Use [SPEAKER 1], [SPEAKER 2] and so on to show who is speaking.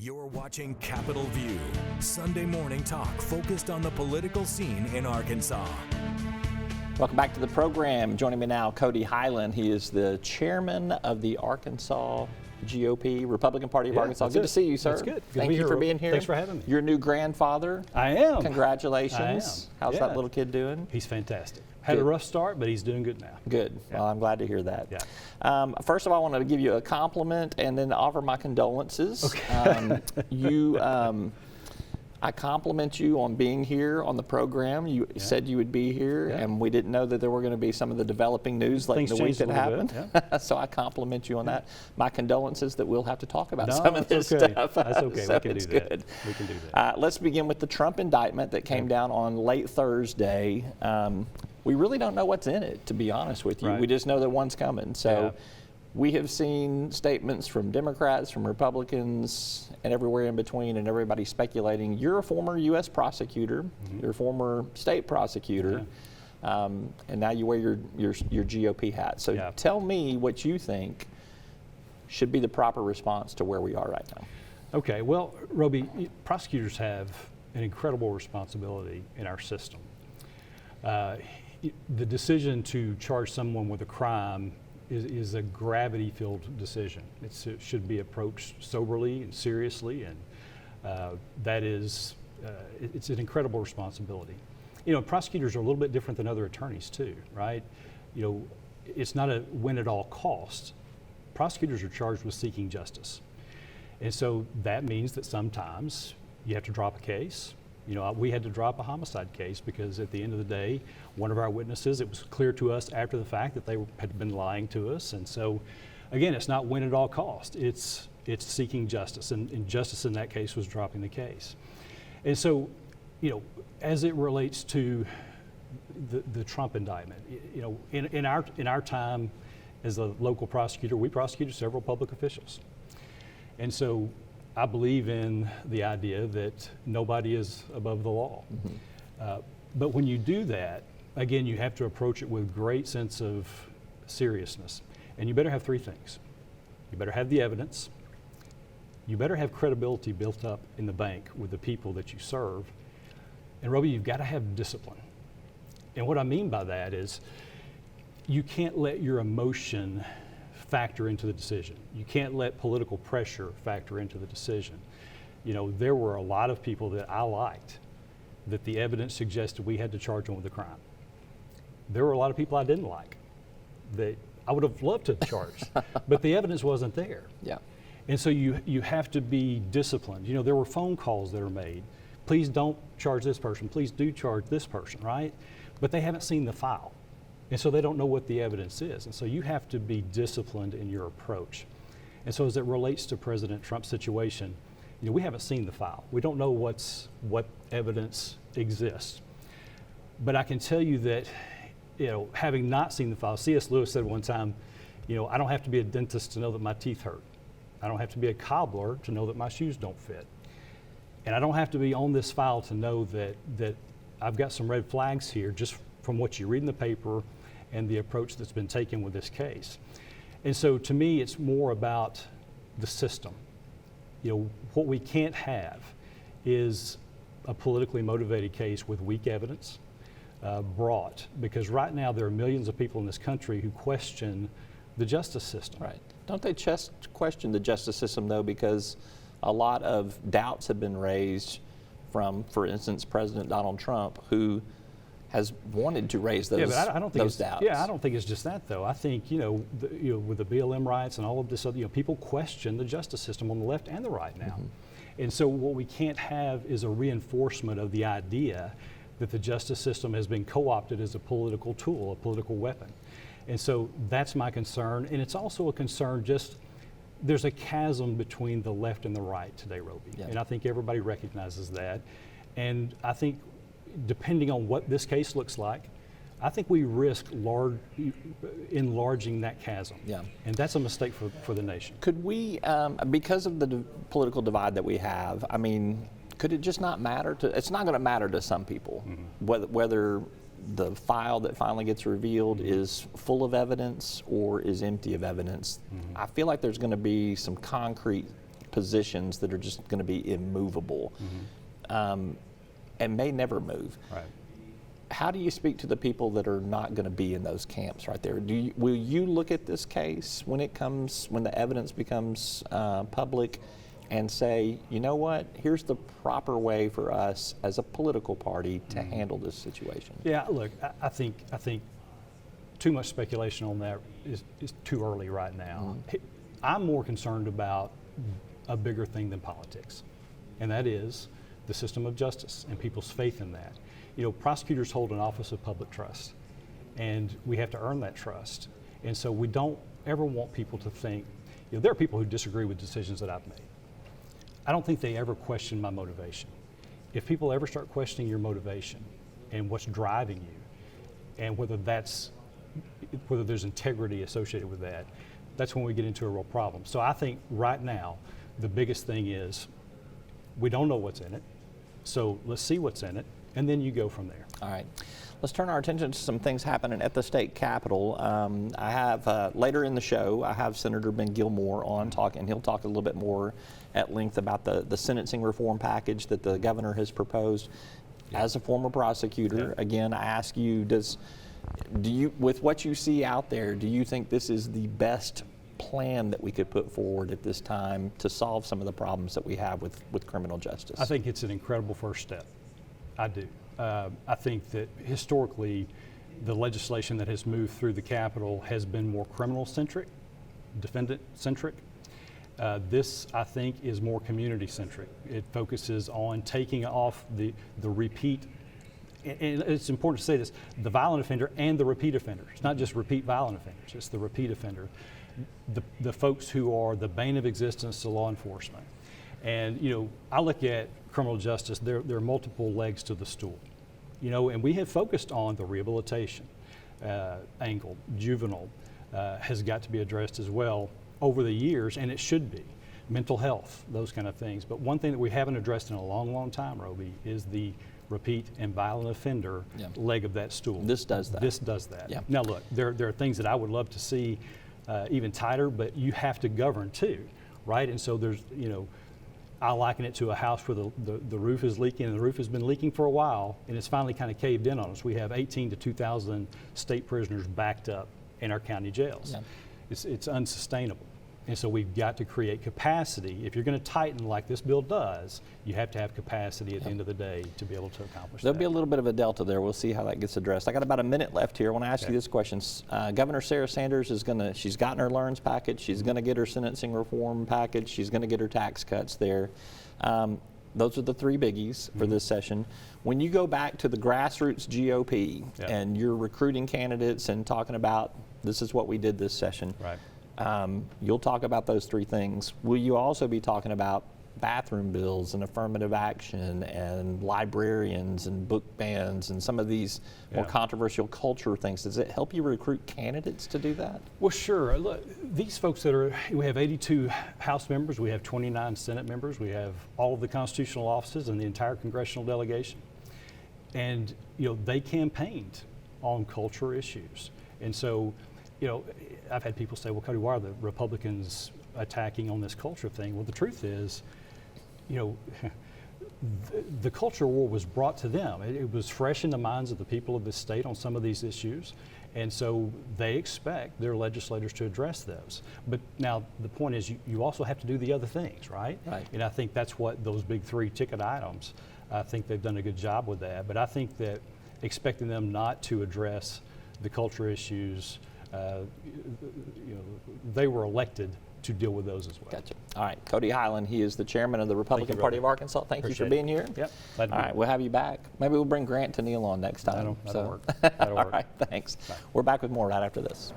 [SPEAKER 1] You're watching Capitol View, Sunday morning talk focused on the political scene in Arkansas.
[SPEAKER 2] Welcome back to the program. Joining me now, Cody Hiland. He is the chairman of the Arkansas GOP, Republican Party of Arkansas. Good to see you, sir.
[SPEAKER 3] That's good.
[SPEAKER 2] Thank you for being here.
[SPEAKER 3] Thanks for having me.
[SPEAKER 2] Your new grandfather.
[SPEAKER 3] I am.
[SPEAKER 2] Congratulations.
[SPEAKER 3] I am.
[SPEAKER 2] How's that little kid doing?
[SPEAKER 3] He's fantastic. Had a rough start, but he's doing good now.
[SPEAKER 2] Good.
[SPEAKER 3] Yeah.
[SPEAKER 2] Well, I'm glad to hear that.
[SPEAKER 3] Yeah.
[SPEAKER 2] First of all, I wanted to give you a compliment and then offer my condolences.
[SPEAKER 3] Okay.
[SPEAKER 2] I compliment you on being here on the program. You said you would be here, and we didn't know that there were going to be some of the developing news late in the week that happened. So I compliment you on that. My condolences that we'll have to talk about some of this stuff.
[SPEAKER 3] That's okay.
[SPEAKER 2] So
[SPEAKER 3] we can do that.
[SPEAKER 2] Good.
[SPEAKER 3] We can do that.
[SPEAKER 2] Let's begin with the Trump indictment that came down on late Thursday. We really don't know what's in it, to be honest with you.
[SPEAKER 3] Right.
[SPEAKER 2] We just know that one's coming. So. We have seen statements from Democrats, from Republicans, and everywhere in between, and everybody speculating. You're a former U.S. prosecutor. You're a former state prosecutor, and now you wear your GOP hat. So tell me what you think should be the proper response to where we are right now.
[SPEAKER 3] Okay. Well, Roby, prosecutors have an incredible responsibility in our system. The decision to charge someone with a crime is a gravity-filled decision. It should be approached soberly and seriously, and it's an incredible responsibility. You know, prosecutors are a little bit different than other attorneys too, right? You know, it's not a win at all costs. Prosecutors are charged with seeking justice. And so that means that sometimes you have to drop a case. You know, we had to drop a homicide case because at the end of the day, one of our witnesses, it was clear to us after the fact that they had been lying to us. And so, again, it's not win at all cost. It's seeking justice. And justice in that case was dropping the case. And so, you know, as it relates to the Trump indictment, you know, in our time as a local prosecutor, we prosecuted several public officials. And so I believe in the idea that nobody is above the law. But when you do that, again, you have to approach it with great sense of seriousness. And you better have three things. You better have the evidence. You better have credibility built up in the bank with the people that you serve. And Roby, you've got to have discipline. And what I mean by that is you can't let your emotion factor into the decision. You can't let political pressure factor into the decision. You know, there were a lot of people that I liked that the evidence suggested we had to charge them with a crime. There were a lot of people I didn't like that I would have loved to charge, but the evidence wasn't there.
[SPEAKER 2] Yeah.
[SPEAKER 3] And so you have to be disciplined. You know, there were phone calls that are made. Please don't charge this person. Please do charge this person, right? But they haven't seen the file. And so they don't know what the evidence is. And so you have to be disciplined in your approach. And so as it relates to President Trump's situation, you know, we haven't seen the file. We don't know what evidence exists. But I can tell you that, you know, having not seen the file, C.S. Lewis said one time, you know, I don't have to be a dentist to know that my teeth hurt. I don't have to be a cobbler to know that my shoes don't fit. And I don't have to be on this file to know that I've got some red flags here just from what you read in the paper and the approach that's been taken with this case. And so to me, it's more about the system. You know, what we can't have is a politically motivated case with weak evidence brought, because right now there are millions of people in this country who question the justice system.
[SPEAKER 2] Right. Don't they just question the justice system though, because a lot of doubts have been raised from, for instance, President Donald Trump, who has wanted to raise those,
[SPEAKER 3] but I don't think
[SPEAKER 2] those doubts.
[SPEAKER 3] Yeah, I don't think it's just that though. I think, you know, with the BLM riots and all of this other, you know, people question the justice system on the left and the right now. And so what we can't have is a reinforcement of the idea that the justice system has been co-opted as a political tool, a political weapon. And so that's my concern. And it's also a concern there's a chasm between the left and the right today, Roby. Yeah. And I think everybody recognizes that. And I think depending on what this case looks like, I think we risk enlarging that chasm.
[SPEAKER 2] Yeah.
[SPEAKER 3] And that's a mistake for the nation.
[SPEAKER 2] Could we, because of the political divide that we have, I mean, could it just not matter it's not going to matter to some people, whether the file that finally gets revealed is full of evidence or is empty of evidence. I feel like there's going to be some concrete positions that are just going to be immovable, and may never move.
[SPEAKER 3] Right.
[SPEAKER 2] How do you speak to the people that are not going to be in those camps right there? Will you look at this case when the evidence becomes public and say, you know what, here's the proper way for us as a political party to handle this situation?
[SPEAKER 3] Yeah, look, I think too much speculation on that is too early right now. I'm more concerned about a bigger thing than politics, and that is the system of justice and people's faith in that. You know, prosecutors hold an office of public trust, and we have to earn that trust. And so we don't ever want people to think, you know, there are people who disagree with decisions that I've made. I don't think they ever question my motivation. If people ever start questioning your motivation and what's driving you, and whether there's integrity associated with that, that's when we get into a real problem. So I think right now, the biggest thing is we don't know what's in it, so let's see what's in it, and then you go from there.
[SPEAKER 2] All right. Let's turn our attention to some things happening at the state capitol. I have, later in the show, I have Senator Ben Gilmore on talking. He'll talk a little bit more at length about the sentencing reform package that the governor has proposed. As a former prosecutor, again, I ask you, with what you see out there, do you think this is the best plan that we could put forward at this time to solve some of the problems that we have with criminal justice?
[SPEAKER 3] I think it's an incredible first step. I do. I think that historically, the legislation that has moved through the Capitol has been more criminal-centric, defendant-centric. This, I think, is more community-centric. It focuses on taking off the repeat, and it's important to say this, the violent offender and the repeat offender. It's not just repeat violent offenders, it's the repeat offender. The folks who are the bane of existence to law enforcement. And, you know, I look at criminal justice, there are multiple legs to the stool. You know, and we have focused on the rehabilitation angle. Juvenile has got to be addressed as well over the years, and it should be. Mental health, those kind of things. But one thing that we haven't addressed in a long, long time, Roby, is the repeat and violent offender leg of that stool.
[SPEAKER 2] This does that.
[SPEAKER 3] This does that.
[SPEAKER 2] Yeah.
[SPEAKER 3] Now look, there are things that I would love to see even tighter, but you have to govern too, right? And so there's, you know, I liken it to a house where the roof is leaking, and the roof has been leaking for a while, and it's finally kind of caved in on us. We have 18 to 2,000 state prisoners backed up in our county jails. Yeah. It's unsustainable. And so we've got to create capacity. If you're going to tighten like this bill does, you have to have capacity at the end of the day to be able to accomplish
[SPEAKER 2] There'll
[SPEAKER 3] that.
[SPEAKER 2] be a little bit of a delta there. We'll see how that gets addressed. I got about a minute left here. I want to ask you this question. Governor Sarah Sanders she's gotten her LEARNS package. She's going to get her sentencing reform package. She's going to get her tax cuts there. Those are the three biggies for this session. When you go back to the grassroots GOP and you're recruiting candidates and talking about this is what we did this session, you'll talk about those three things. Will you also be talking about bathroom bills and affirmative action and librarians and book bans and some of these more controversial culture things? Does it help you recruit candidates to do that?
[SPEAKER 3] Well, sure. Look, these folks we have 82 House members, we have 29 Senate members, we have all of the constitutional offices and the entire congressional delegation. And, you know, they campaigned on culture issues. And so, you know, I've had people say, well, Cody, why are the Republicans attacking on this culture thing? Well, the truth is, you know, the culture war was brought to them. It was fresh in the minds of the people of this state on some of these issues. And so they expect their legislators to address those. But now the point is you also have to do the other things, right? And I think that's what those big three ticket items, I think they've done a good job with that. But I think that expecting them not to address the culture issues, you know, they were elected to deal with those as well.
[SPEAKER 2] Gotcha. All right, Cody Hiland, he is the chairman of the Republican Party of Arkansas. Thank you for being here.
[SPEAKER 3] Yep.
[SPEAKER 2] All right, we'll have you back. Maybe we'll bring Grant to Neal on next time.
[SPEAKER 3] That'll work. That'll
[SPEAKER 2] All
[SPEAKER 3] work.
[SPEAKER 2] right, thanks.
[SPEAKER 3] Bye.
[SPEAKER 2] We're back with more right after this.